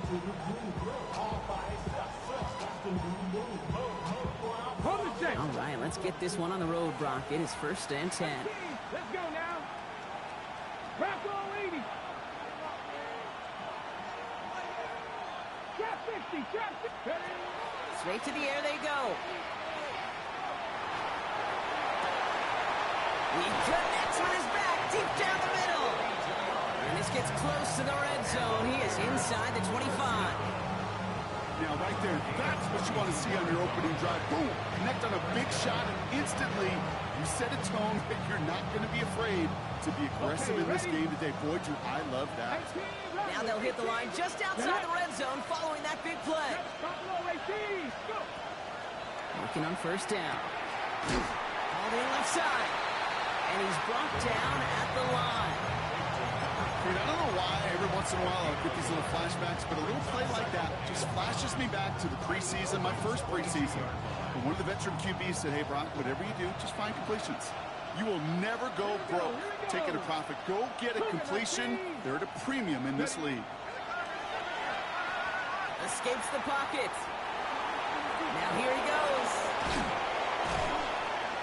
All right, let's get this one on the road, Brock. It is 1st and 10. Let's go now. Rock all 80. Trap 50, trap 50. Straight to the air they go. He connects with his back deep down the middle. And this gets close to the red zone. He is inside the 25. Now, right there, that's what you want to see on your opening drive. Boom! Connect on a big shot, and instantly you set a tone that you're not going to be afraid to be aggressive in this game today. Boy, do I love that. Now they'll hit the line just outside the red zone following that big play. Working on 1st down. All the left side. And he's brought down at the line. Dude, I don't know why every once in a while I'll get these little flashbacks, but a little play like that just flashes me back to the preseason, my first preseason. But one of the veteran QBs said, hey, Brock, whatever you do, just find completions. You will never go broke taking a profit. Go get a completion. They're at a premium in this league. Escapes the pocket. Now here he goes.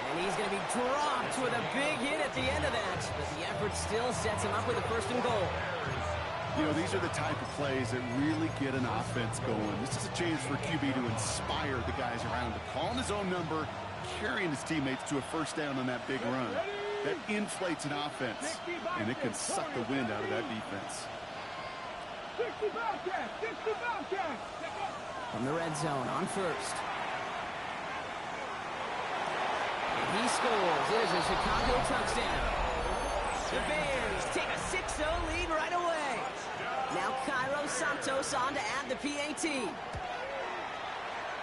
And he's going to be dropped with a big hit at the end of that. But the effort still sets him up with a 1st and goal. You know, these are the type of plays that really get an offense going. This is a chance for QB to inspire the guys around him. Calling his own number, carrying his teammates to a 1st down on that big run. That inflates an offense, and it can suck the wind out of that defense. 60 Bobcats, 60 Bobcats. From the red zone on 1st. And he scores. It is a Chicago touchdown. The Bears take a 6-0 lead right away. Now Cairo Santos on to add the PAT.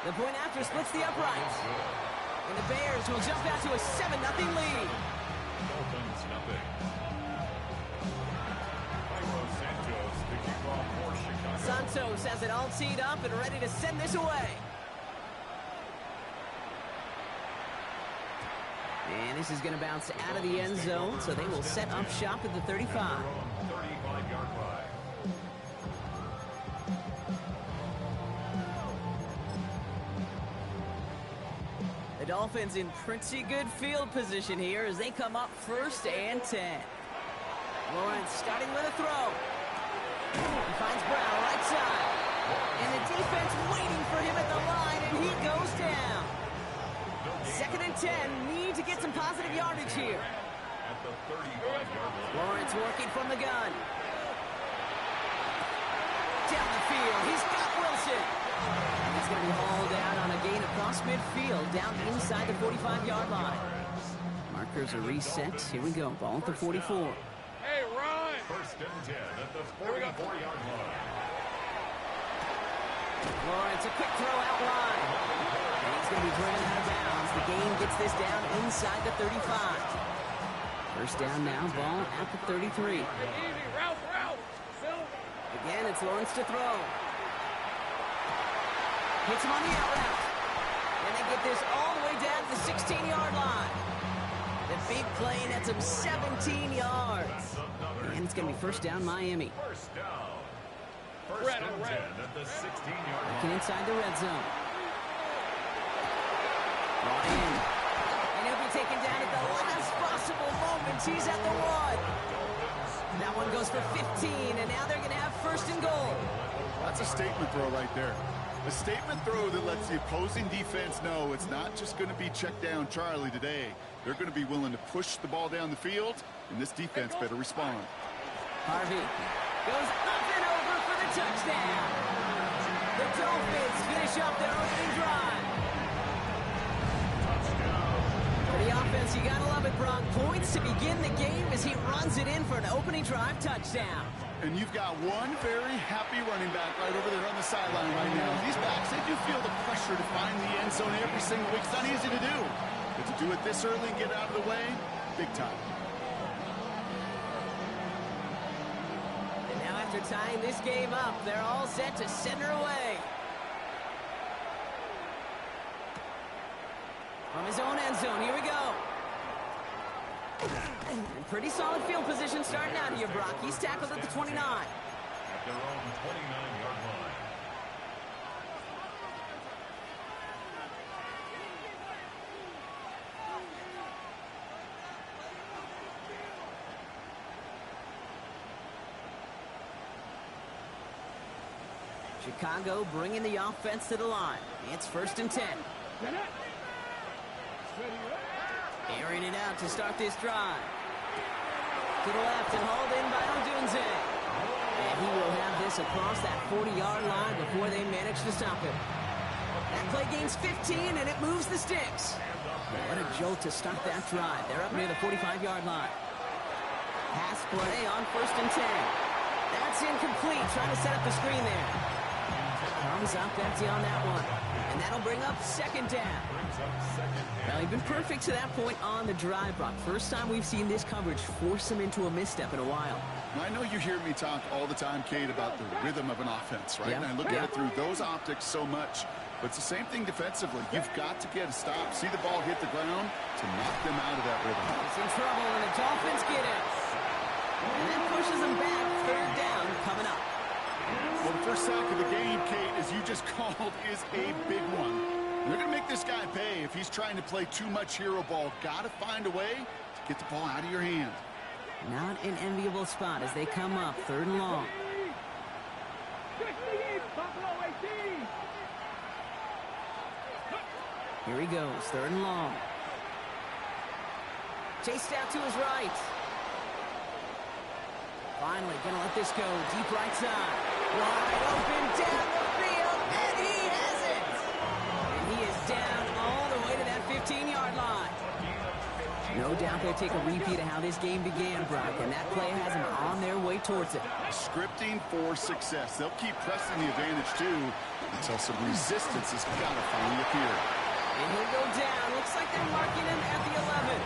The point after splits the uprights. And the Bears will jump out to a 7-0 lead. Dolphins nothing. Cairo Santos to kick off for Chicago. Santos has it all teed up and ready to send this away. And this is going to bounce out of the end zone, so they will set up shop at the 35. 35-yard line. The Dolphins in pretty good field position here as they come up 1st and 10. Lawrence starting with a throw. He finds Brown right side. And the defense waiting for him at the line, and he goes down. 2nd and 10, need to get some positive yardage here. At the 35-yard line. Lawrence working from the gun. Down the field, he's got Wilson. He's going to be hauled out on a gain across midfield, down inside the 45-yard line. Markers are reset. Here we go, ball at the 44. Hey, run! 1st and 10 at the 44-yard line. Lawrence, a quick throw out wide. And he's going to be driven out of bounds. The gain gets this down inside the 35. 1st down now, ball at the 33. Easy, route. Again, it's Lawrence to throw. Hits him on the out route. And they get this all the way down to the 16-yard line. The big play nets him 17 yards. And it's going to be 1st down, Miami. 1st down. 1st and 10 at the 16-yard line. Looking inside the red zone. Brought in. And he'll be taken down at the last possible moment. He's at the 1. That one goes for 15, and now they're going to have 1st and goal. That's a statement throw right there. A statement throw that lets the opposing defense know it's not just going to be check down Charlie today. They're going to be willing to push the ball down the field, and this defense better respond. Harvey goes up and over for the touchdown. The Dolphins finish up their opening drive. For the offense, you got to love it, Brock. Points to begin the game as he runs it in for an opening drive touchdown. And you've got one very happy running back right over there on the sideline right now. These backs, they do feel the pressure to find the end zone every single week. It's not easy to do. But to do it this early and get out of the way, big time. And now after tying this game up, they're all set to send her away. From his own end zone, here we go. And pretty solid field position starting out here, Brock. He's tackled at the 29. At their own 29-yard line. Chicago bringing the offense to the line. It's 1st and 10. Airing it out to start this drive. To the left and hauled in by Odunze. And he will have this across that 40-yard line before they manage to stop him. That play gains 15, and it moves the sticks. What a jolt to start that drive. They're up near the 45-yard line. Pass play on 1st and 10. That's incomplete. Trying to set up the screen there. Comes up empty on that one. And that'll bring up 2nd down. Well, he's been perfect to that point on the drive, Brock. First time we've seen this coverage force him into a misstep in a while. Now, I know you hear me talk all the time, Kate, about the rhythm of an offense, right? Yeah. And I look at it through those optics so much. But it's the same thing defensively. You've got to get a stop, see the ball hit the ground to knock them out of that rhythm. It's in trouble, and the Dolphins get it. And that pushes them back. 3rd down coming up. Well, the first sack of the game, Kate, as you just called, is a big one. They're going to make this guy pay if he's trying to play too much hero ball. Got to find a way to get the ball out of your hand. Not an enviable spot as they come up 3rd and long. Here he goes, 3rd and long. Chased out to his right. Finally, gonna let this go. Deep right side. Wide open down the field, and he has it! And he is down all the way to that 15-yard line. No doubt they'll take a repeat of how this game began, Brock, and that play has them on their way towards it. Scripting for success. They'll keep pressing the advantage, too, until some resistance has got to finally appear. And he'll go down. Looks like they're marking him at the 11.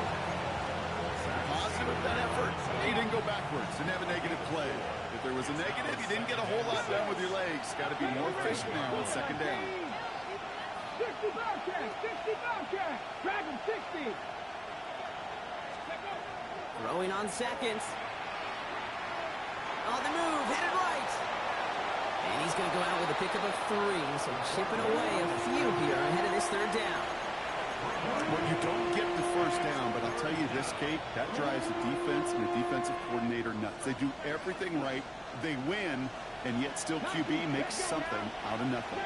Positive with that effort. He didn't go backwards. Didn't have a negative play. If there was a negative, you didn't get a whole lot done with your legs. Got to be more efficient now on 2nd down. 60 Bobcat! 60 Bobcat! Drag him 60! Throwing on 2nd. On the move, headed right. And he's going to go out with a pickup of 3, so chipping away a few here ahead of this 3rd down. Well, you don't get the 1st down, but I'll tell you this, Kate, that drives the defense and the defensive coordinator nuts. They do everything right, they win, and yet still QB makes something out of nothing.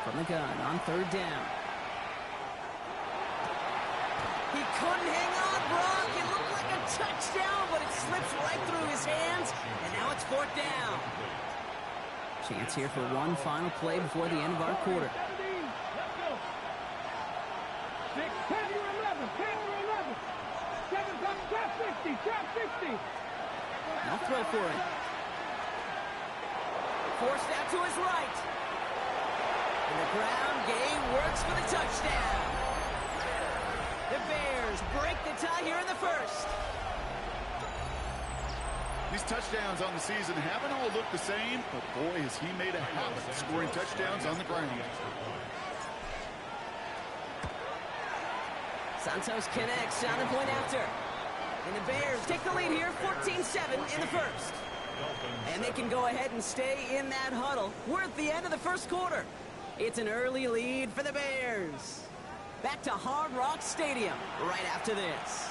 From the gun on 3rd down. He couldn't hang on, Brock. It looked like a touchdown, but it slips right through his hands, and now it's 4th down. Chance here for one final play before the end of our quarter. 10 or 11, 10 or 11. 7's up, trap 60, trap 60. Now throw for it. Forced out to his right. And the ground game works for the touchdown. The Bears break the tie here in the 1st. These touchdowns on the season haven't all looked the same, but boy, has he made a habit of scoring touchdowns on the ground. Santos connects on the point after. And the Bears take the lead here, 14-7 in the 1st. And they can go ahead and stay in that huddle. We're at the end of the 1st quarter. It's an early lead for the Bears. Back to Hard Rock Stadium right after this.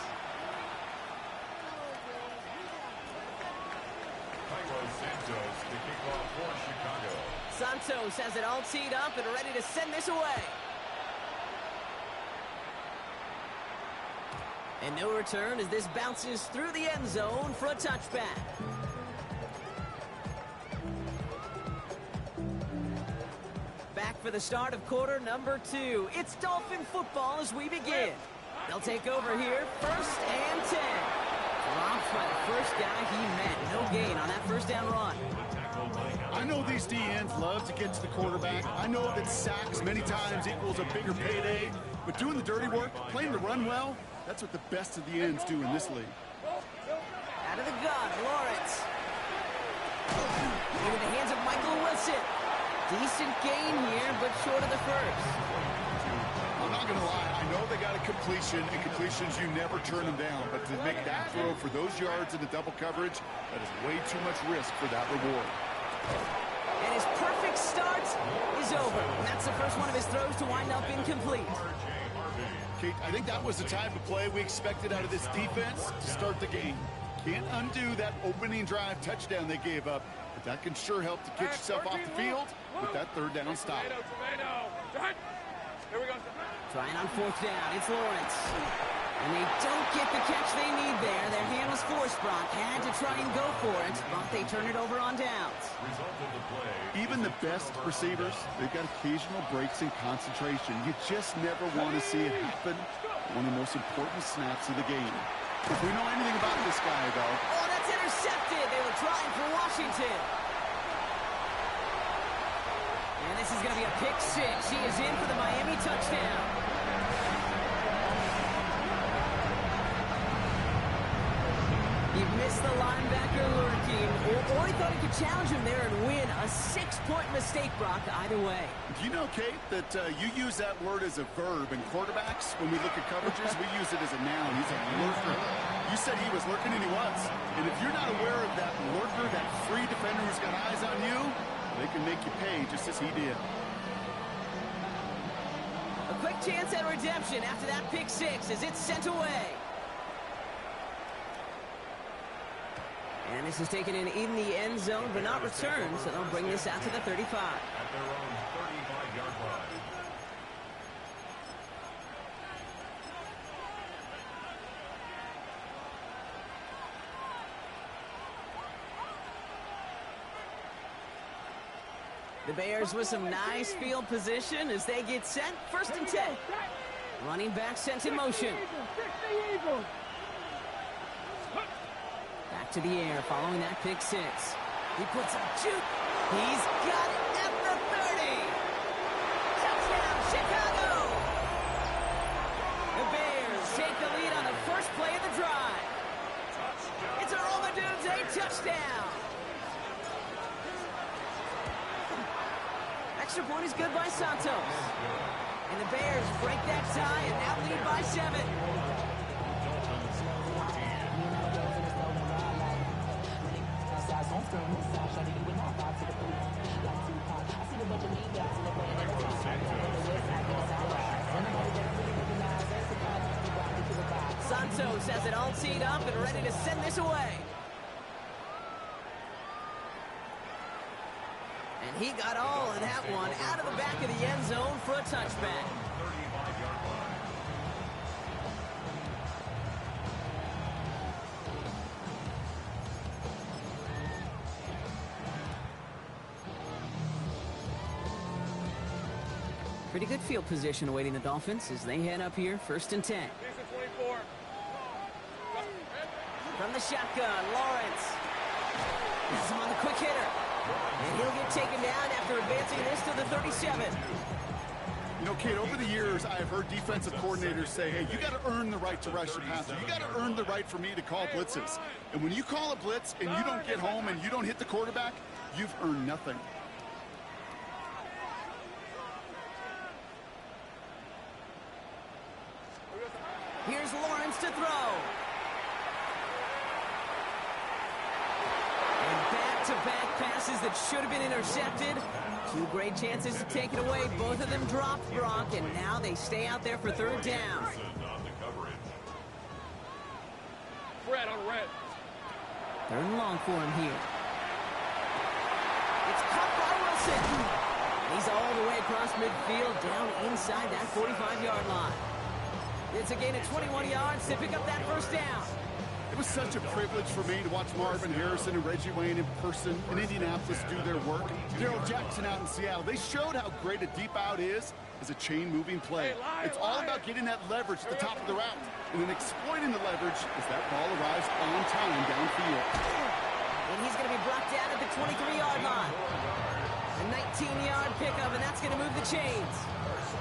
Santos to kick off for Chicago. Santos has it all teed up and ready to send this away. And no return as this bounces through the end zone for a touchback. Back for the start of quarter number 2. It's Dolphin football as we begin. They'll take over here, 1st and 10. Dropped by the first guy he met. No gain on that 1st down run. I know these DNs love to get to the quarterback. I know that sacks many times equals a bigger payday. But doing the dirty work, playing the run well, that's what the best of the ends do in this league. Out of the gun, Lawrence. Into the hands of Michael Wilson. Decent gain here, but short of the 1st. I'm not going to lie. I know they got a completion, and completions, you never turn them down. But to make that throw for those yards in the double coverage, that is way too much risk for that reward. And his perfect start is over. And that's the first one of his throws to wind up incomplete. Kate, I think that was the type of play we expected out of this defense to start the game. Can't undo that opening drive touchdown they gave up, but that can sure help to get yourself off the field with that third down stop. Here we go. Trying on fourth down. It's Lawrence. And they don't get the catch they need there. Their hand was forced, Brock. Had to try and go for it, but they turn it over on downs. Even the best receivers, they've got occasional breaks in concentration. You just never want to see it happen. One of the most important snaps of the game. If we know anything about this guy, though. Oh, that's intercepted. They were trying for Washington. And this is going to be a pick six. He is in for the Miami touchdown. He missed the linebacker lurking, or he thought he could challenge him there and win. A 6-point mistake, Brock, either way. Do you know, Kate, that you use that word as a verb in quarterbacks? When we look at coverages, we use it as a noun. He's a lurker. You said he was lurking, and he was. And if you're not aware of that lurker, that free defender who's got eyes on you, they can make you pay just as he did. A quick chance at redemption after that pick six as it's sent away. And this is taken in the end zone, but not returned, so they'll bring this out to the 35. At their own 35-yard line. The Bears with some nice field position as they get set. First and 10. Running back sent in motion. Back to the air following that pick six. He puts a juke. He's got it at the 30. Touchdown, Chicago. The Bears take the lead on the first play of the drive. It's a Romadudes, a touchdown. Extra point is good by Santos. And the Bears break that tie and now lead by 7. Santos has it all teed up and ready to send this away. And he got all of that one out of the back of the end zone for a touchback. Pretty good field position awaiting the Dolphins as they head up here, first and 10. From the shotgun, Lawrence. This is him on the quick hitter. And he'll get taken down after advancing this to the 37. You know, Kate, over the years, I have heard defensive coordinators say, hey, you got to earn the right to rush the passer. You got to earn the right for me to call blitzes. And when you call a blitz and you don't get home and you don't hit the quarterback, you've earned nothing. Here's Lawrence to throw. And back-to-back passes that should have been intercepted. Two great chances to take it away. Both of them dropped, Brock, and now they stay out there for third down. Red on red. Third and long for him here. It's caught by Wilson. He's all the way across midfield, down inside that 45-yard line. It's a gain of 21 yards to pick up that first down. It was such a privilege for me to watch Marvin Harrison and Reggie Wayne in person in Indianapolis do their work. Daryl Jackson out in Seattle. They showed how great a deep out is as a chain-moving play. It's all about getting that leverage at the top of the route and then exploiting the leverage as that ball arrives on time downfield. And he's going to be brought down at the 23-yard line. A 19-yard pickup, and that's going to move the chains.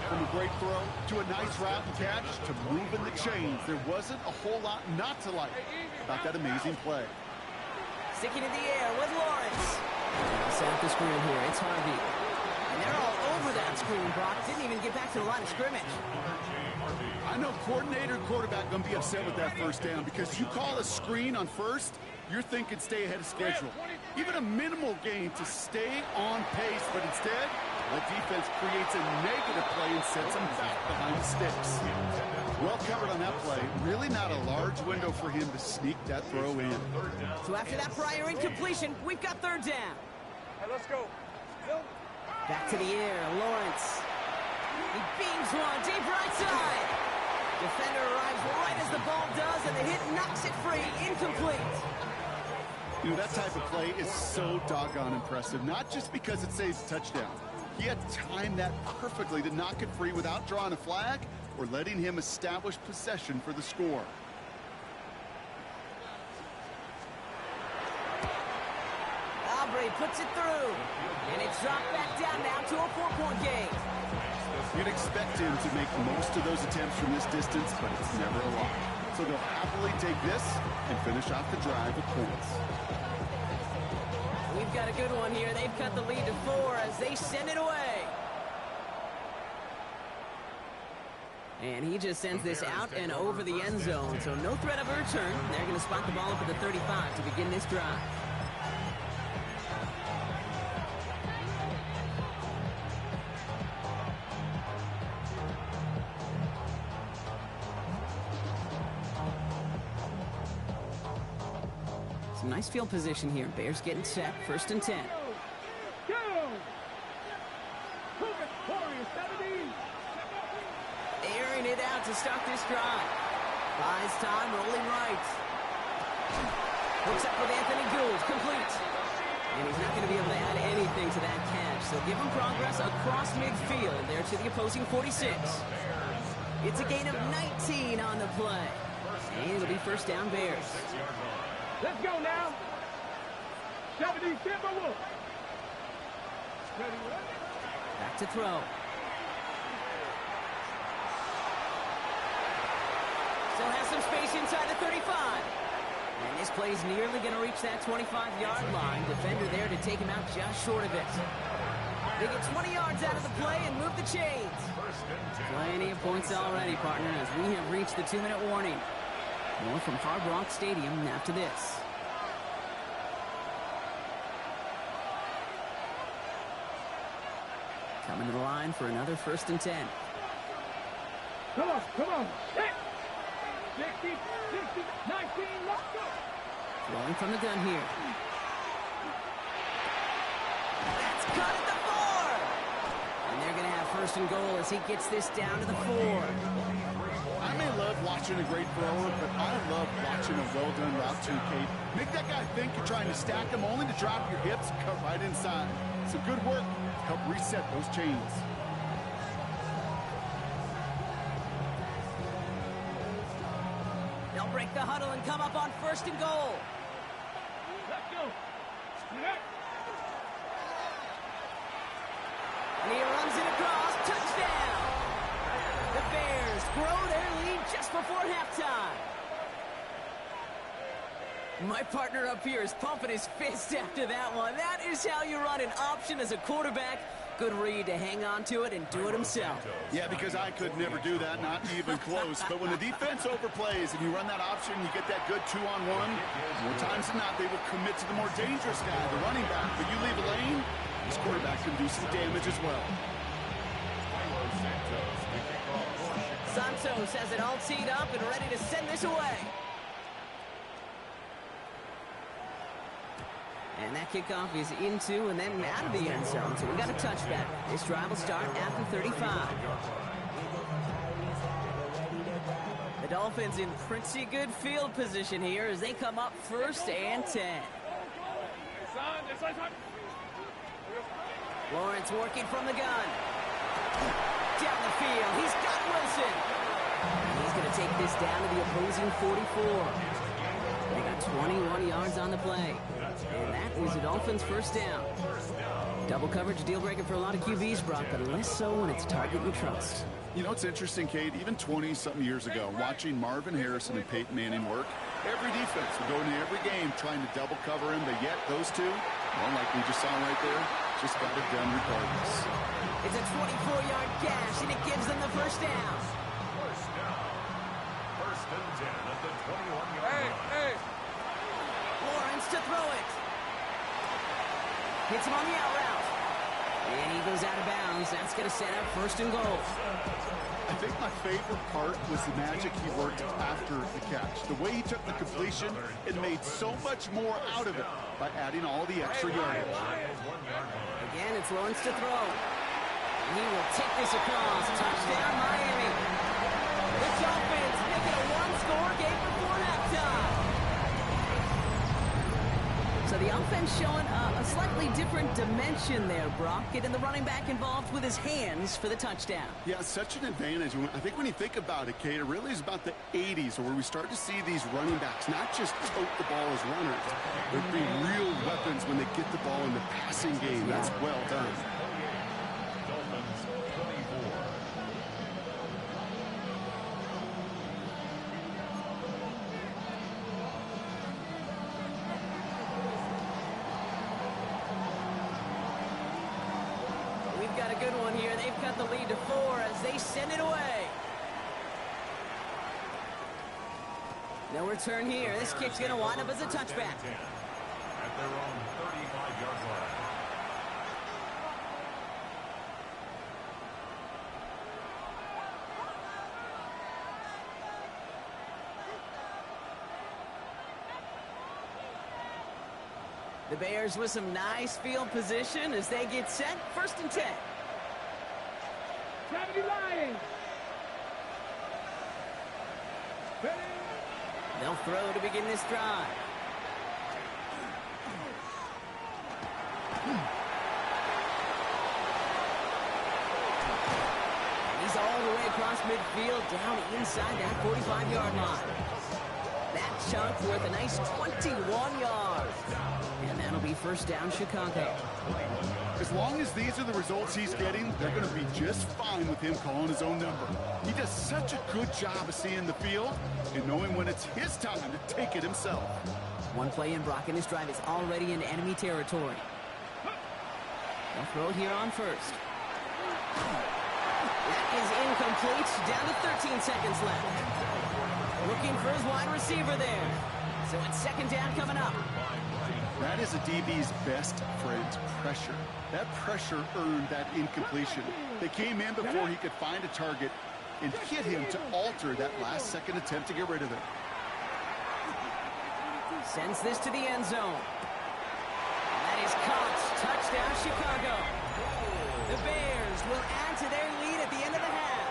From a great throw to a nice route and catch to moving the chains. There wasn't a whole lot not to like about that amazing play. Sticking in the air with Lawrence. Set up the screen here. It's Harvey. And they're all over that screen, Brock. Didn't even get back to the line of scrimmage. I know coordinator and quarterback going to be upset with that first down because you call a screen on first, you're thinking stay ahead of schedule. Even a minimal gain to stay on pace, but instead, The defense creates a negative play and sets him back behind the sticks. Well covered on that play. Really not a large window for him to sneak that throw in. So after that prior incompletion, we've got third down. Hey, let's go. Back to the air, Lawrence. He beams one deep right side. Defender arrives right as the ball does, and the hit knocks it free. Incomplete. You know, that type of play is so doggone impressive, not just because it saves a touchdown. He had timed that perfectly to knock it free without drawing a flag or letting him establish possession for the score. Aubrey puts it through, and it's dropped back down now to a 4-point game. You'd expect him to make most of those attempts from this distance, but it's never a lot. So they'll happily take this and finish off the drive with points. We've got a good one here. They've cut the lead to 4 as they send it away. And he just sends this out and over the end zone, so no threat of a return. They're going to spot the ball up at the 35 to begin this drive. Some nice field position here. Bears getting set. 1st and 10. Go! Cougar Warriors 17. Airing it out to start this drive. Buys time, rolling right. Hooks up with Anthony Gould, complete. And he's not going to be able to add anything to that catch. So give him progress across midfield there to the opposing 46. It's a gain of 19 on the play. And it'll be 1st down Bears. Let's go now. 70 Timberwolves. Ready, Back to throw. Still has some space inside the 35. And this play's nearly going to reach that 25-yard line. Defender there to take him out just short of it. They get 20 yards out of the play and move the chains. Plenty of points already, partner, as we have reached the 2-minute warning. More from Hard Rock Stadium after this. Coming to the line for another 1st and 10. Come on, come on. 60, 19, let's go. Throwing from the gun here. That's cut at the 4. And they're going to have 1st and goal as he gets this down to the 4. I may love watching a great thrower, but I love watching a well-done route too, Kate. Make that guy think you're trying to stack him only to drop your hips, cut right inside. Some good work to help reset those chains. They'll break the huddle and come up on 1st and goal. Let's go. Yeah. And he runs it across. Touchdown! The Bears grow their lead just before halftime. My partner up here is pumping his fist after that one. That is how you run an option as a quarterback. Good read to hang on to it and do it himself. Yeah, because I could never do that, not even close. But when the defense overplays and you run that option, you get that good 2-on-1. More times than not, they will commit to the more dangerous guy, the running back. But you leave a lane, this quarterback can do some damage as well. Santos has it all teed up and ready to send this away. And that kickoff is into and then out of the end zone, so we got a touchback. This drive will start at the 35. The Dolphins in pretty good field position here as they come up 1st and 10. Lawrence working from the gun. Down the field, he's got Wilson. And he's going to take this down to the opposing 44. They got 21 yards on the play. And that is the Dolphins' 1st down. Double coverage, deal breaker for a lot of QBs, Brock, but less so when it's a target you trust. You know, it's interesting, Kate, even 20-something years ago, watching Marvin Harrison and Peyton Manning work, every defense would go into every game trying to double cover him, but yet those two, well, like we just saw right there, just got it done regardless. It's a 24-yard gash, and it gives them the 1st down. 1st and 10 at the 21-yard line. Hey. Lawrence to throw it. Hits him on the out route. And he goes out of bounds. That's going to set up first and goal. I think my favorite part was the magic he worked after the catch. The way he took the completion and made so much more out of it by adding all the extra yardage. Again, it's Lawrence to throw. And he will take this across. Touchdown, Miami. The Dolphins make it a one-score game before halftime. So the offense showing a slightly different dimension there, Brock. Getting the running back involved with his hands for the touchdown. Yeah, such an advantage. I think when you think about it, Kate, it really is about the 80s where we start to see these running backs not just tote the ball as runners, but be real weapons when they get the ball in the passing game. That's well done. Dolphins 24. We've got a good one here. They've cut the lead to 4 as they send it away. No return here. This kick's going to wind up as a touchback. At their own 35-yard line. The Bears with some nice field position as they get set. First and 10. 70 Lions. They'll throw to begin this drive. He's all the way across midfield, down inside that 45-yard line. That chunk worth a nice 21 yards. And that'll be first down, Chicago. As long as these are the results he's getting, they're going to be just fine with him calling his own number. He does such a good job of seeing the field and knowing when it's his time to take it himself. One play in, Brock, and this drive is already in enemy territory. They'll throw it here on first. That is incomplete. Down to 13 seconds left. Looking for his wide receiver there. So it's second down coming up. That is a DB's best friend, pressure. That pressure earned that incompletion. They came in before he could find a target and hit him to alter that last-second attempt to get rid of it. Sends this to the end zone. That is caught. Touchdown, Chicago. The Bears will add to their lead at the end of the half.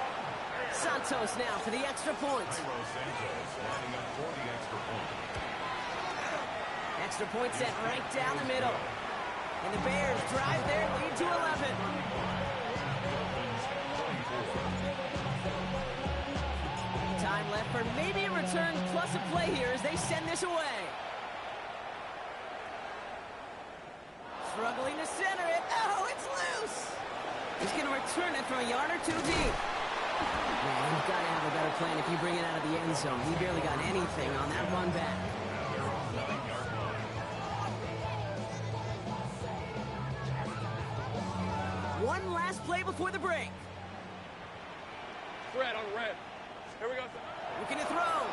Santos now for the extra point. Lining up for the extra point. Extra point set right down the middle. And the Bears drive their lead to 11. Time left for maybe a return plus a play here as they send this away. Struggling to center it. Oh, it's loose. He's going to return it from a yard or two deep. Man, you've got to have a better plan if you bring it out of the end zone. He barely got anything on that run back. One last play before the break. Red on red. Here we go. Looking to throw.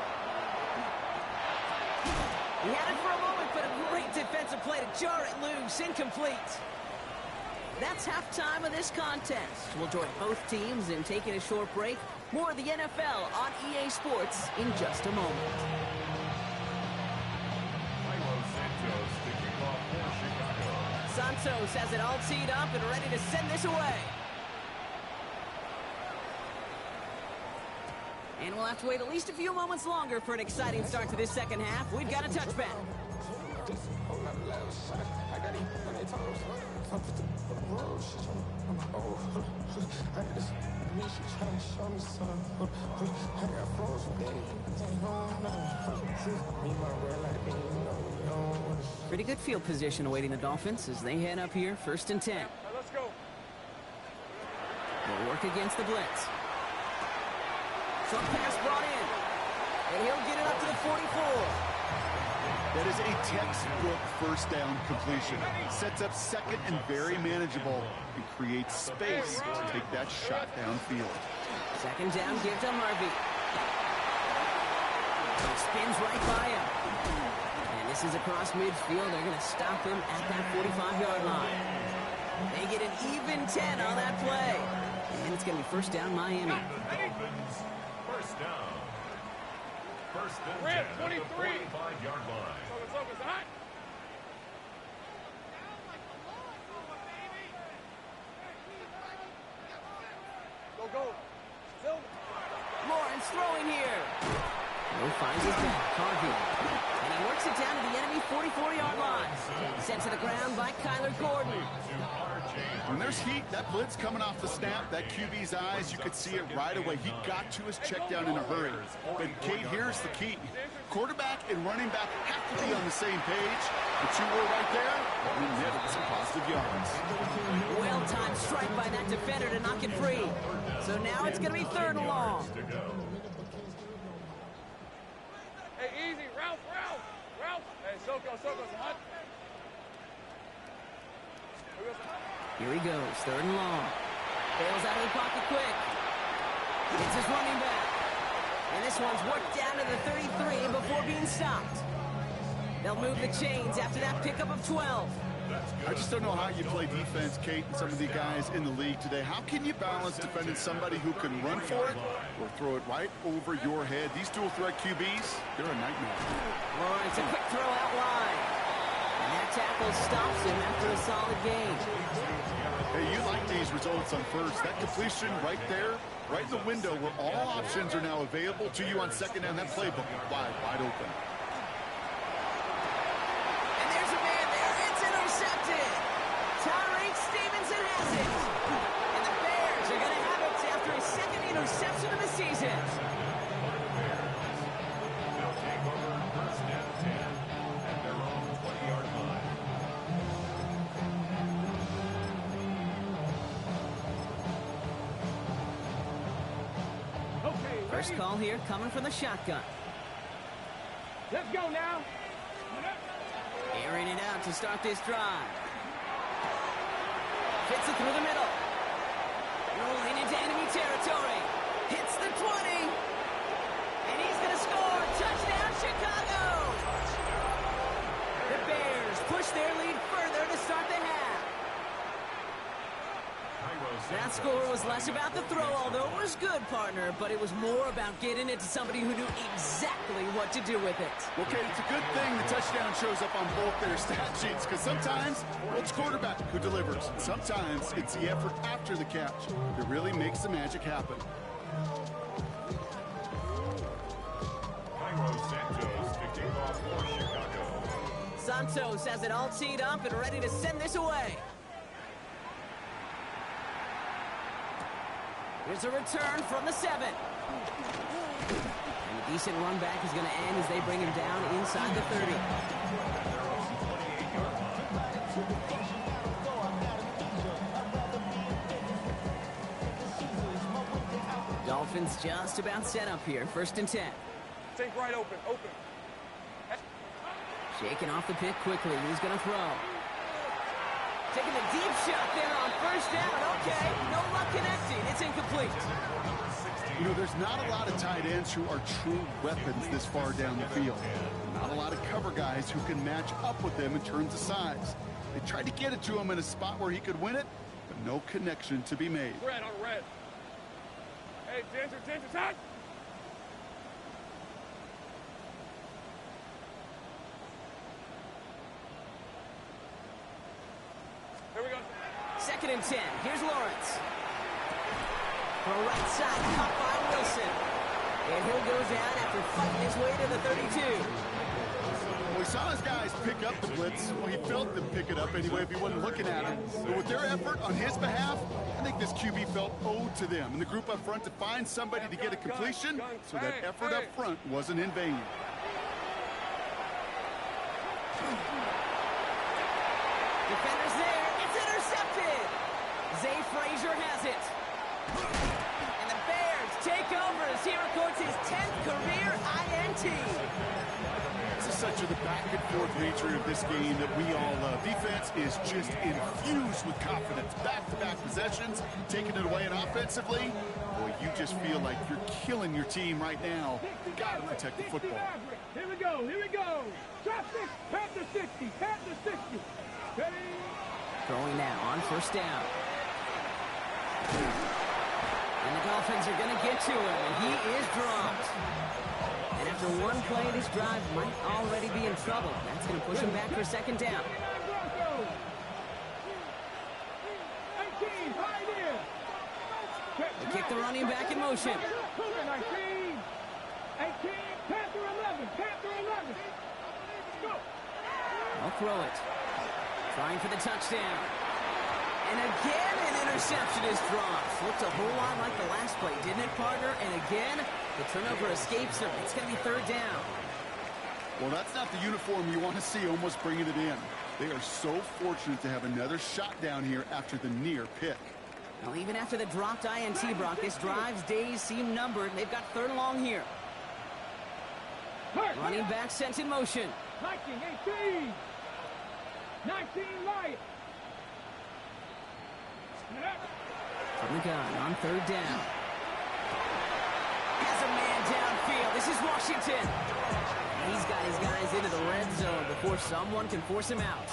He had it for a moment, but a great defensive play to jar it loose. Incomplete. That's halftime of this contest. We'll join both teams in taking a short break. More of the NFL on EA Sports in just a moment. Santos has it all teed up and ready to send this away. And we'll have to wait at least a few moments longer for an exciting start to this second half. We've got a touchback. Pretty good field position awaiting the Dolphins as they head up here, first and 10. Let's go. They'll work against the blitz. Short pass brought in. And he'll get it up to the 44. That is a textbook first down completion. Sets up second and very manageable and creates space to take that shot downfield. Second down, give to Harvey. He spins right by him. And this is across midfield. They're going to stop him at that 45-yard line. They get an even 10 on that play. And it's going to be first down Miami. And the Dolphins, first down. First and 10 Red, at the 23. 45-yard line. Focus, hot. Go. Lawrence throwing here. No finds his back. Harvey. And he works it down to the enemy 44-yard line. Sent to the ground by Kyler Gordon. When there's heat, that blitz coming off the snap, that QB's eyes, you could see it right away. He got to his check down in a hurry. But Kate, here's the key. Quarterback and running back have to be on the same page. The two were right there, and we netted some positive yards. Well-timed strike by that defender to knock it free. So now it's going to be third and long. Hey, easy. Ralph. Hey, Soko, hot. Here he goes, third and long. Bails out of the pocket quick. It's his running back. And this one's worked down to the 33 before being stopped. They'll move the chains after that pickup of 12. I just don't know how you play defense, Kate, and some of the guys in the league today. How can you balance defending somebody who can run for it or throw it right over your head? These dual threat QBs, they're a nightmare. Lawrence, a quick throw out wide. And that tackle stops him after a solid gain. Hey, you like these results on first. That completion right there, right in the window where all options are now available to you on second down. That playbook wide open. And there's a man there. It's intercepted. Tyreek Stevenson has it. And the Bears are going to have it after his second interception of the season. They'll take over first and 10 at their own 20-yard line. Okay, First ready? call here coming from the shotgun. Let's go now. Airing it out to start this drive. Fits it through the middle. Rolling into enemy territory. Hits the 20. And he's going to score. Touchdown, Chicago! The Bears push their lead further to start the half. That score was less about the throw, although it was good, partner, but it was more about getting it to somebody who knew exactly what to do with it. Okay, it's a good thing the touchdown shows up on both their stat sheets, because sometimes it's quarterback who delivers. Sometimes it's the effort after the catch that really makes the magic happen. Cairo Santos to kick off for Chicago. Santos has it all teed up and ready to send this away. Here's a return from the 7. And a decent run back is going to end as they bring him down inside the 30. Dolphins just about set up here. First and 10. Take right open. Shaking off the pick quickly. He's going to throw. Taking the deep shot there on first down. Okay, no luck connecting. It's incomplete. You know, there's not a lot of tight ends who are true weapons this far down the field. Not a lot of cover guys who can match up with them in terms of size. They tried to get it to him in a spot where he could win it, but no connection to be made. Red on red. Hey, Ginger, touch. Here we go. Second and 10. Here's Lawrence. For right side, caught by Wilson. And he'll go down after fighting his way to the 32. Well, we saw his guys pick up the blitz. Well, he felt them pick it up anyway if he wasn't looking at him. But with their effort on his behalf, I think this QB felt owed to them. And the group up front to find somebody to get a completion, so that effort up front wasn't in vain. Defender's there. It's intercepted. Zay Frazier has it. And the Bears take over as he records his 10th career INT. This is such the back-and-forth nature of this game that we all love. Defense is just infused with confidence. Back-to-back possessions, taking it away, and offensively, boy, you just feel like you're killing your team right now. You got to protect the football. Here we go. Drop 6, Panther 60, Panther 60. Ready? Throwing now on first down. And the Dolphins are going to get to him, and he is dropped. And after one play, this drive might already be in trouble. That's going to push him back for second down. They kick the running back in motion. 18, Panther 11, Panther 11. Go. I'll throw it. Trying for the touchdown. And again, an interception is dropped. Looked a whole lot like the last play, didn't it, partner? And again, the turnover escapes him. It's going to be third down. Well, that's not the uniform you want to see almost bringing it in. They are so fortunate to have another shot down here after the near pick. Well, even after the dropped INT, Brock, this drive's days seem numbered. They've got third and long here. Running back sent in motion. 19, 18. 19, light. From the gun on third down. Has a man downfield. This is Washington. He's got his guys into the red zone before someone can force him out.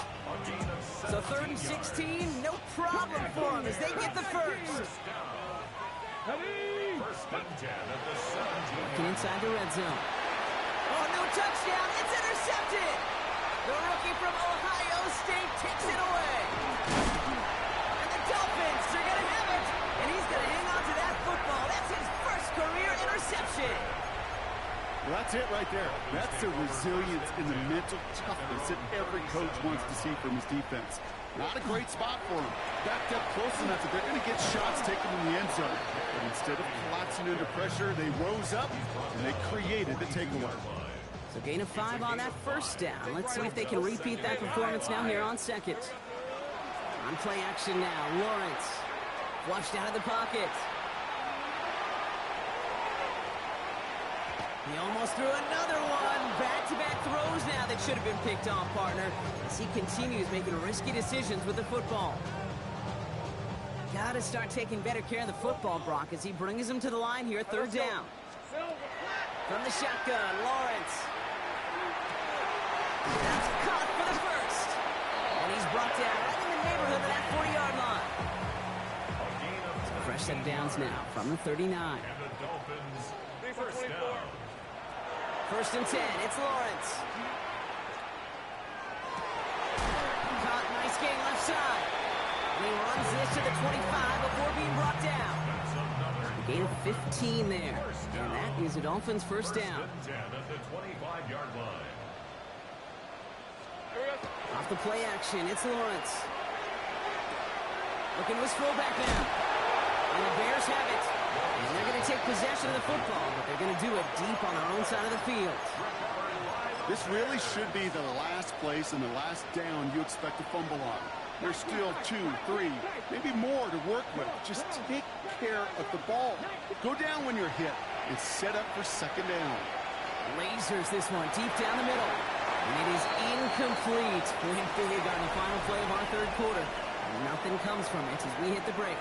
So third and 16, no problem for him as they get the first. Working inside the red zone. Oh, no touchdown. It's intercepted. The rookie from Ohio State takes it away. And the Dolphins are going to have it. And he's going to hang on to that football. That's his first career interception. Well, that's it right there. That's the resilience and the mental toughness that every coach wants to see from his defense. Not a great spot for him. Backed up close enough that they're going to get shots taken in the end zone. But instead of collapsing under pressure, they rose up and they created the takeaway. So gain of 5 on that first down. Let's see if they can repeat that performance now here on second. On play action now, Lawrence. Flushed out of the pocket. He almost threw another one. Back-to-back throws now that should have been picked off, partner, as he continues making risky decisions with the football. Got to start taking better care of the football, Brock, as he brings him to the line here, third down. From the shotgun, Lawrence. That's caught for the first. And he's brought down right in the neighborhood of that 40-yard line. So fresh set of downs now from the 39. And the Dolphins, first down. First and 10, it's Lawrence. Caught, nice gain left side. And he runs this to the 25 before being brought down. A gain of 15 there. And that is a Dolphins first down. 10 at the 25-yard line. Off the play action, it's Lawrence. Looking to his fullback now. And the Bears have it. And they're going to take possession of the football, but they're going to do it deep on their own side of the field. This really should be the last place and the last down you expect to fumble on. There's still 2, 3, maybe more to work with. Just take care of the ball. Go down when you're hit and set up for second down. Lasers this one deep down the middle. And it is incomplete. Went big on the final play of our third quarter. And nothing comes from it as we hit the break.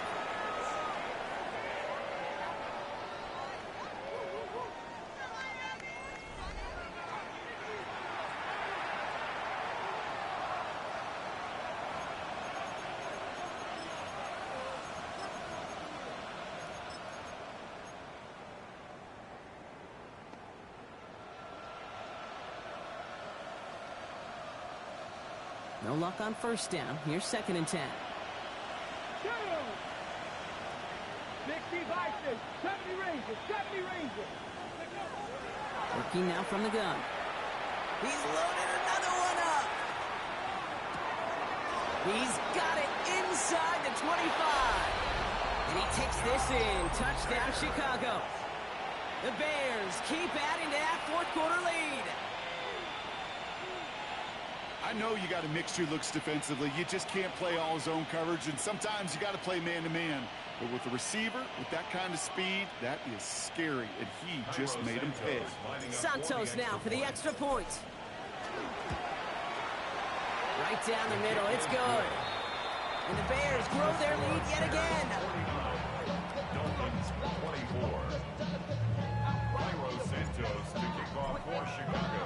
No luck on first down. Here's second and 10. 60 Vikings, 70 Rangers, 70 Rangers. Working now from the gun. He's loaded another one up. He's got it inside the 25. And he takes this in. Touchdown, Chicago. The Bears keep adding to that fourth quarter lead. I know you got a mixture looks defensively. You just can't play all zone coverage, and sometimes you got to play man-to-man. But with the receiver, with that kind of speed, that is scary, and he just made him pay. Santos now for the extra point. Right down the middle, it's good. And the Bears grow their lead yet again. Dolphins 24. Santos to kick off for Chicago.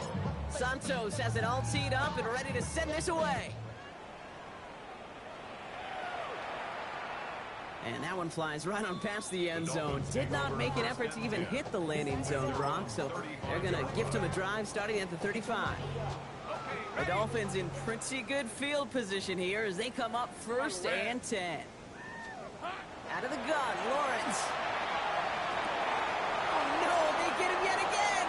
Santos has it all teed up and ready to send this away. And that one flies right on past the end zone. Did not make an effort to even hit the landing zone, Brock, so they're going to gift him a drive starting at the 35. The Dolphins in pretty good field position here as they come up 1st and 10. Out of the gun, Lawrence. Oh, no, they get him yet again.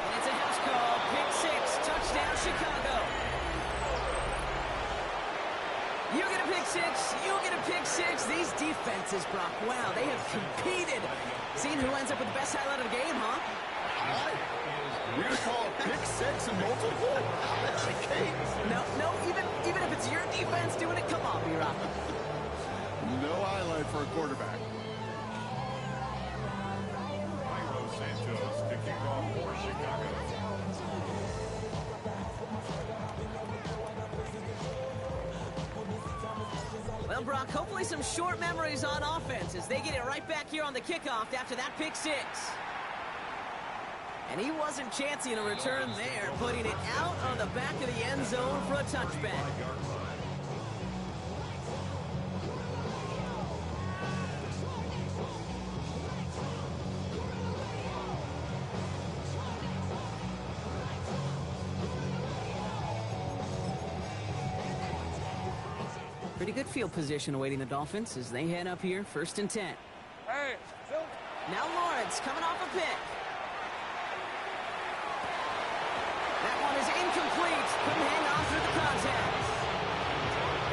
And it's a house call. Pick 6, touchdown, Chicago. You get a pick 6, you get a pick 6. These defenses, Brock, wow, they have competed. Seeing who ends up with the best highlight of the game, huh? We're going to call it pick 6 and multiple? No, even if it's your defense doing it, come on, B-Rock. No highlight for a quarterback. Cairo Santos to kick off for Chicago. Well, Brock, hopefully some short memories on offense as they get it right back here on the kickoff after that pick 6. And he wasn't chancing a return there, putting it out on the back of the end zone for a touchback. Pretty good field position awaiting the Dolphins as they head up here, 1st and 10. Hey, Now Lawrence coming off a pick. That one is incomplete. Couldn't hang on through the contact.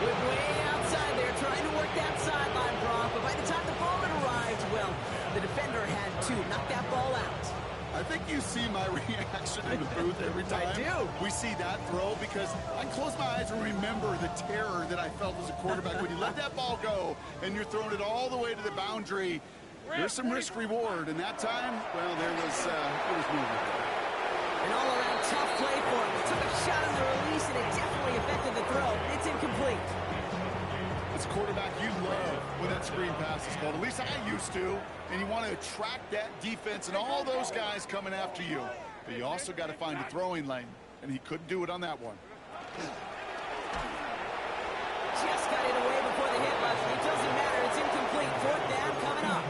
We're way outside there trying to work that sideline, Brock, but by the time the ball had arrived, well, the defender had to knock that ball out. I think you see my reaction in the booth every time I do. we see that throw, because I close my eyes and remember the terror that I felt as a quarterback when you let that ball go and you're throwing it all the way to the boundary. There's some risk reward, and that time, well, it was moving. An all-around tough play for him. He took a shot on the release, and it definitely affected the throw. It's incomplete. As a quarterback, you love when that screen pass is called. At least I used to. And you want to attract that defense and all those guys coming after you. But you also got to find a throwing lane, and he couldn't do it on that one. Just got it away before the hit, Leslie. It doesn't matter. It's incomplete. 4th down coming up.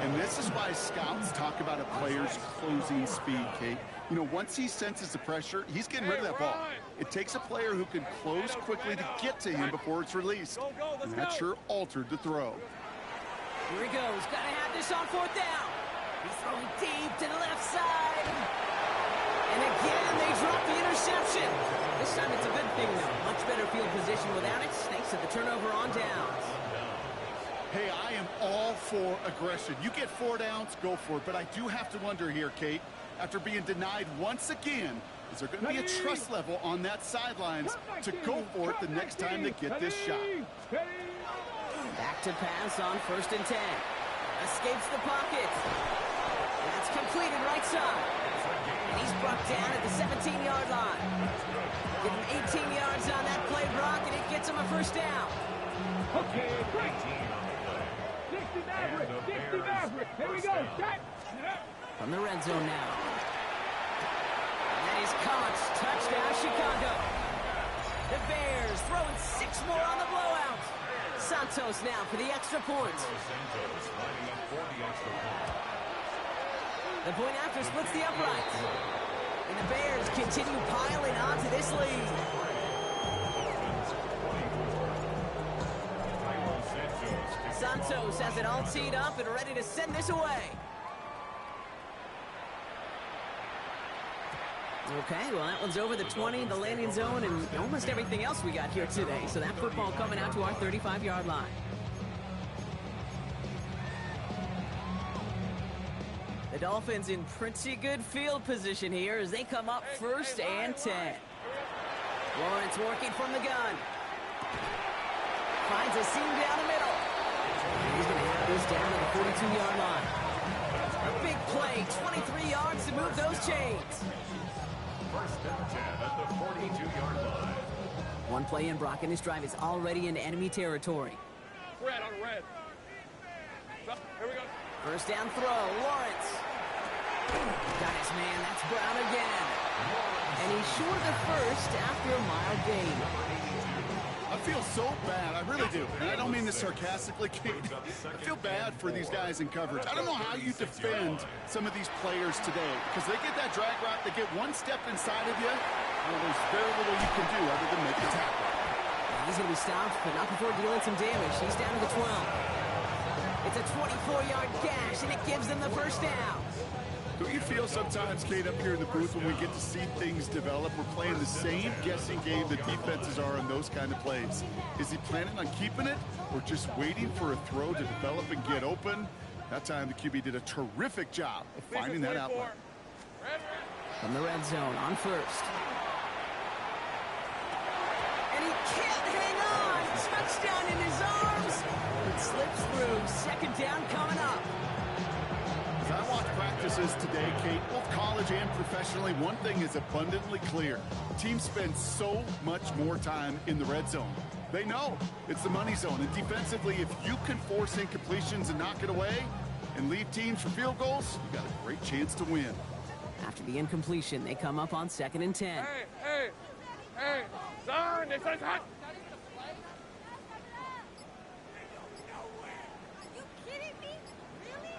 And this is why scouts talk about a player's closing speed, Kate. You know, once he senses the pressure, he's getting rid of that ball. It takes a player who can close quickly to get to him before it's released. And that sure altered the throw. Here he goes. Got to have this on 4th down. He's throwing deep to the left side. And again, they drop the interception. This time it's a good thing, though. Much better field position without it, thanks to the turnover on downs. Hey, I am all for aggression. You get 4 downs, go for it. But I do have to wonder here, Kate, after being denied once again, is there going to be a trust level on that sidelines to go for it the next time they get this shot? Back to pass on 1st and 10. Escapes the pocket. That's completed right side. And he's brought down at the 17-yard line. Give him 18 yards on that play, Brock, and it gets him a 1st down. okay, great. 60 Maverick. Here we go. Shot. From the red zone now. And that is caught. Touchdown, Chicago. The Bears throwing 6 more on the blowout. Santos now for the extra point. Santos lining up for the extra point. The point after splits the uprights. And the Bears continue piling on to this lead. Santos has it all teed up and ready to send this away. Okay, well, that one's over the 20, the landing zone, and almost everything else we got here today. So that football coming out to our 35-yard line. The Dolphins in pretty good field position here as they come up 1st and 10. Lawrence working from the gun. Finds a seam down the middle. And he's going to have this down to the 42-yard line. A big play, 23 yards to move those chains. 1st and 10 at the 42-yard line. One play in, Brock, and this drive is already into enemy territory. Red on red. Here we go. 1st down throw, Lawrence. Got his man, that's Brown again. And he's short of the first after a mild gain. I feel so bad. I really do. And I don't mean this sarcastically, Kate. I feel bad for these guys in coverage. I don't know how you defend some of these players today because they get that drag route, they get one step inside of you, and there's very little you can do other than make the tackle. He's going to be stopped, but not before dealing some damage. He's down to the 12. It's a 24-yard gash, and it gives them the first down. Don't you feel sometimes, Kate, up here in the booth when we get to see things develop, we're playing the same guessing game the defenses are on those kind of plays? Is he planning on keeping it or just waiting for a throw to develop and get open? That time the QB did a terrific job of finding that outlet. From the red zone on first. And he can't hang on. Touchdown in his arms. It slips through. Second down coming up. As I watch practices today, Kate, both college and professionally, one thing is abundantly clear. Teams spend so much more time in the red zone. They know it's the money zone. And defensively, if you can force incompletions and knock it away and leave teams for field goals, you got a great chance to win. After the incompletion, they come up on 2nd and 10. Hey, son, this is hot. You kidding me? Really?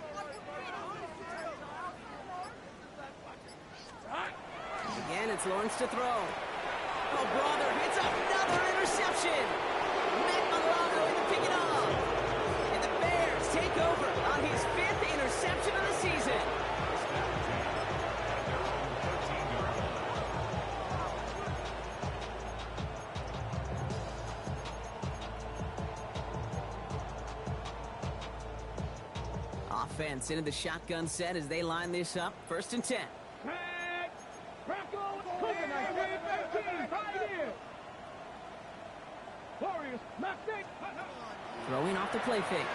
Again, it's Lawrence to throw. Oh, brother, it's another interception. Matt Milano in to pick it up. And the Bears take over on his 5th interception of the season. Offense into the shotgun set as they line this up. 1st and 10. Throwing off the play fake.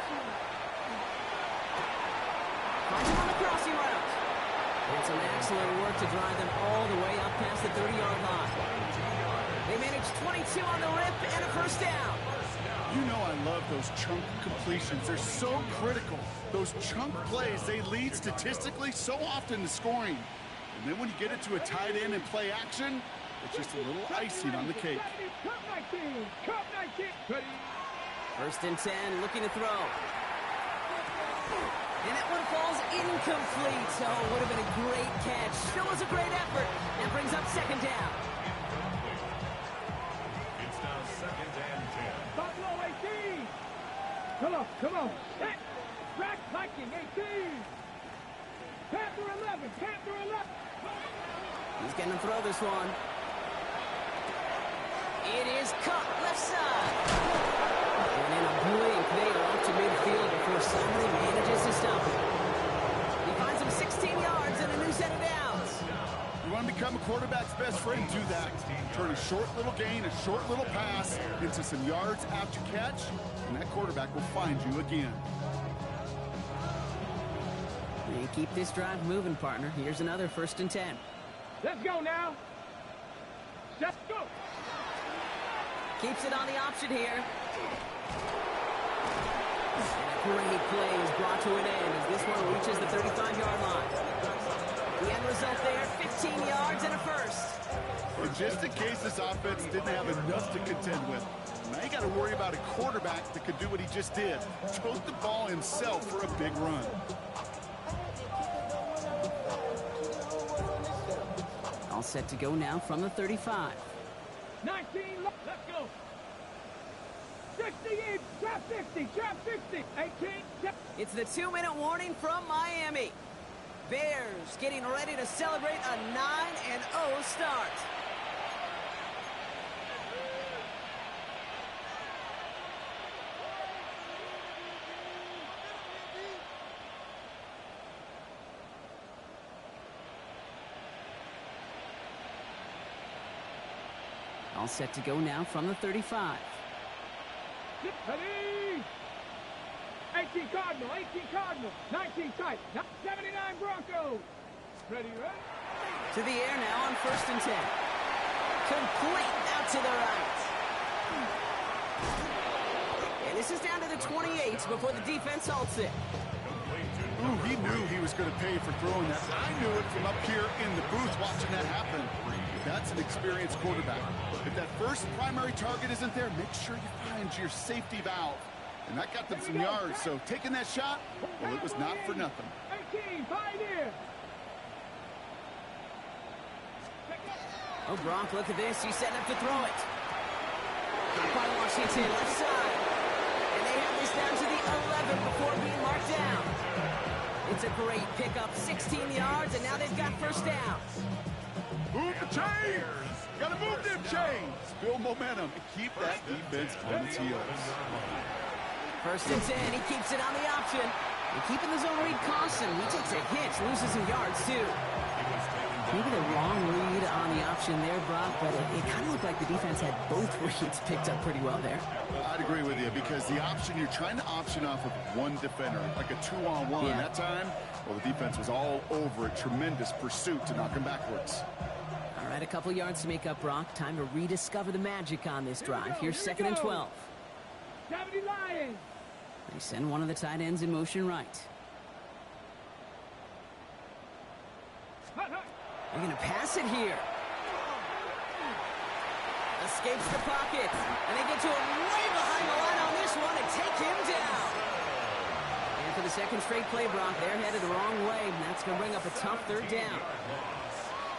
Finds him on the crossing route. And some excellent work to drive them all the way up past the 30-yard line. They managed 22 on the rip and a first down. You know I love those chunk completions. They're so critical. Those chunk plays, they lead statistically so often to scoring. And then when you get it to a tight end and play action, it's just a little icing on the cake. First and 10, looking to throw. And that one falls incomplete. So it would have been a great catch. Still was a great effort. And brings up 2nd down. It's now 2nd and 10. Buffalo 18. Come on. Set. Track Viking 18. Panther 11. He's going to throw this one. It is caught left side. And in a blink, they are up to midfield before somebody manages to stop him. He finds him 16 yards and a new set of downs. You want to become a quarterback's best friend, do that. Turn a short little gain, a short little pass into some yards after catch, and that quarterback will find you again. And keep this drive moving, partner. Here's another 1st and 10. Let's go now. Let's go. Keeps it on the option here. And a great play is brought to an end as this one reaches the 35-yard line. The end result there, 15 yards and a first. And just in case this offense didn't have enough to contend with, now you got to worry about a quarterback that could do what he just did. Tote the ball himself for a big run. All set to go now from the 35. 19, let's go. 68, trap 60, 18. It's the 2-minute warning from Miami. Bears getting ready to celebrate a 9-0 start. All set to go now from the 35. Ready? 18 Cardinal, 19 tight, 79 Broncos. Ready? To the air now on 1st and 10. Complete out to the right. And this is down to the 28 before the defense halts it. Ooh, he knew he was going to pay for throwing that. I knew it from up here in the booth watching that happen. That's an experienced quarterback. If that first primary target isn't there, make sure you find your safety valve. And that got them some yards, so taking that shot, well, it was not for nothing. 18, pioneer. Oh, Gronk, look at this. He's setting up to throw it. Caught by Washington, left side. And they have this down to the 11 before being marked down. It's a great pickup, 16 yards, and now they've got first down. Move the chains! Gotta move them chains! Build momentum and keep that defense on its heels. First and 10, he keeps it on the option. And keeping the zone read constant, he takes a hit, loses some yards too. Maybe the wrong read on the option there, Brock, but it kind of looked like the defense had both reads picked up pretty well there. I'd agree with you because the option, you're trying to option off of one defender, like a 2-on-1. Yeah. That time, well, the defense was all over it. Tremendous pursuit to knock him backwards. All right, a couple yards to make up, Brock. Time to rediscover the magic on this drive. Here's second and 12. 70 Lions. They send one of the tight ends in motion right. They're going to pass it here. Escapes the pocket. And they get to him way behind the line on this one and take him down. And for the second straight play, Brock, they're headed the wrong way. And that's going to bring up a tough third down.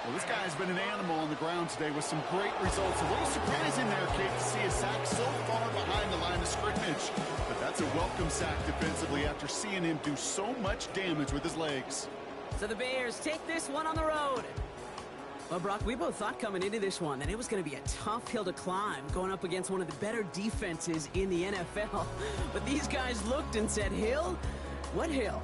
Well, this guy's been an animal on the ground today with some great results. A little surprising there, Kate, to see a sack so far behind the line of scrimmage. But that's a welcome sack defensively after seeing him do so much damage with his legs. So the Bears take this one on the road. Well, Brock, we both thought coming into this one that it was going to be a tough hill to climb going up against one of the better defenses in the NFL. But these guys looked and said, Hill? What hill?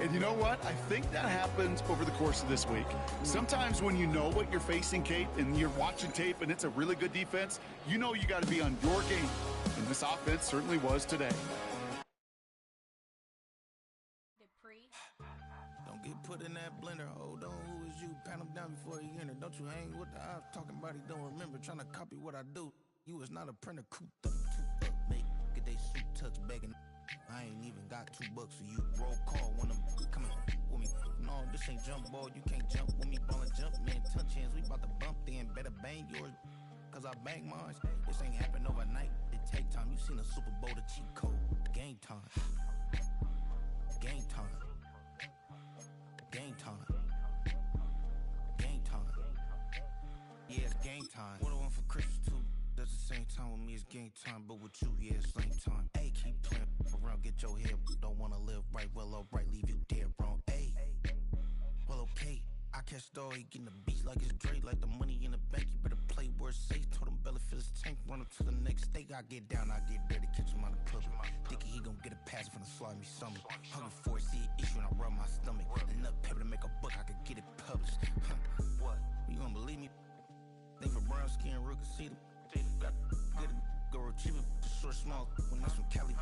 And you know what? I think that happens over the course of this week. Sometimes when you know what you're facing, Kate, and you're watching tape and it's a really good defense, you know you got to be on your game. And this offense certainly was today. Don't get put in that blender. Hold on, who is you? Pat him down before he enter. Don't you hang with the ops talking about he don't remember. Trying to copy what I do. You is not a printer. Cooped up, too up. Make get they suit tucks begging. I ain't even got $2 for you. Roll call when I'm coming with me. No, this ain't jump ball. You can't jump with me. Ballin' jump, man. Touch hands. We about to bump then. Better bang yours. Cause I bang mine. This ain't happen overnight. It take time. You seen a Super Bowl, the cheat code. Game time. Game time. Game time. Game time. Yeah, it's game time. What I want for Christmas too. That's the same time with me, it's game time. But with you, yeah, it's same time. Hey, keep playing around, get your head. Don't wanna live right, well, alright, leave you dead wrong. Hey, well, okay. I catch the dog, he getting the beats like it's Dre, like the money in the bank. You better play where it's safe. Told him belly fill his tank, run him to the next stake. I get down, I get dirty, catch him on the club. Thinking he gon' get a pass from the slime me stomach. Hungry for it, see an issue and I rub my stomach. Enough paper to make a book, I could get it published. What? You don't believe me? Think for brown skin, real can see them. Got good, go retrieve it, short, small, when that's from Cali.